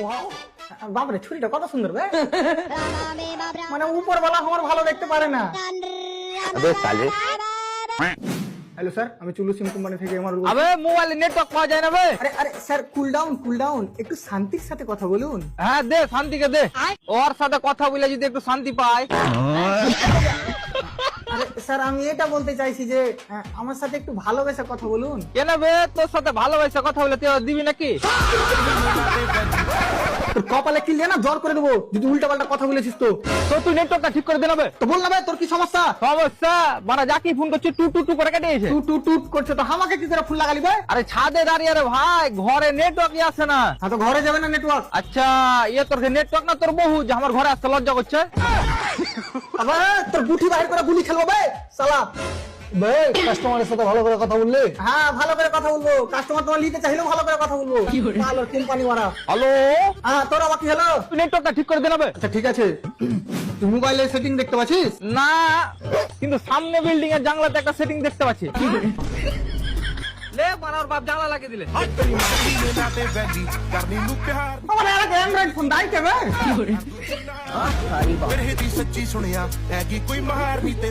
Wow বাপরে ছুরিটা কত সুন্দর বে মানে উপরওয়ালা আমার ভালো দেখতে পারে না। अबे साले হ্যালো স্যার, আমি চুলু সিম কোম্পানি থেকে আমার আবে মোবাইলে নেটওয়ার্ক পাওয়া যায় না বে। আরে আরে স্যার কুল ডাউন একটু শান্তির সাথে কথা বলুন। হ্যাঁ দে শান্তিকে দে, ওর সাথে কথা বলে যদি একটু শান্তি পায়। আরে স্যার আমি এটা বলতে চাইছি যে আমার সাথে একটু ভালোবেসে কথা বলুন। কেন বে, তোর সাথে ভালোবাসা কথা বলে তুই দিবি নাকি? তোর কপালে কিল দিয়ে না জ্বর করে দেবো যদি উল্টা পাল্টা কথা বলেছিস তো। তো তুই নেটওয়ার্কটা ঠিক করে দে না বে। তো বল না ভাই তোর কি সমস্যা? সমস্যা মানে যাকে ফোন করছি টু টু টু করে কেটেছে। টু টু টুট করছে তো আমাকে কি করে ফুল লাগালি ভাই? আরে ছাদে দাঁড়িয়ে রে ভাই, ঘরে নেটওয়ার্কই আসে না। হ্যাঁ তো ঘরে যাবে না নেটওয়ার্ক? আচ্ছা ইয়ে তোর নেটওয়ার্ক না তোর বহু যে আমার ঘরে আসতে লজ্জা করছে। আবার তোর বুঠি বাইর করে গুলি খেলবো ভাই শালা। भाई कस्टमर साथे ভালো করে কথা বললে হ্যাঁ ভালো করে কথা বলবো, কাস্টমার তোমার নিতে চাইলেও ভালো করে কথা বলবো। ভালো কোম্পানি ওরা। হ্যালো, হ্যাঁ তোর আবার কি হলো? তুই নেটওয়ার্কটা ঠিক করে দে না বে। আচ্ছা ঠিক আছে, তুই মোবাইলের সেটিং দেখতে পাচ্ছিস? না কিন্তু সামনে বিল্ডিং এর জানলাতে একটা সেটিং দেখতে পাচ্ছি। লে মারার বাপ জানলা লাগিয়ে দিলে। আমার এলাকায় অ্যান্ড্রয়েড ফোন দাইতে ভাই। ਫਿਰ ਇਹਦੀ ਸੱਚੀ ਸੁਣਿਆ ਹੈਗੀ ਕੋਈ ਮਹਾਰ ਨਹੀਂ ਤੇ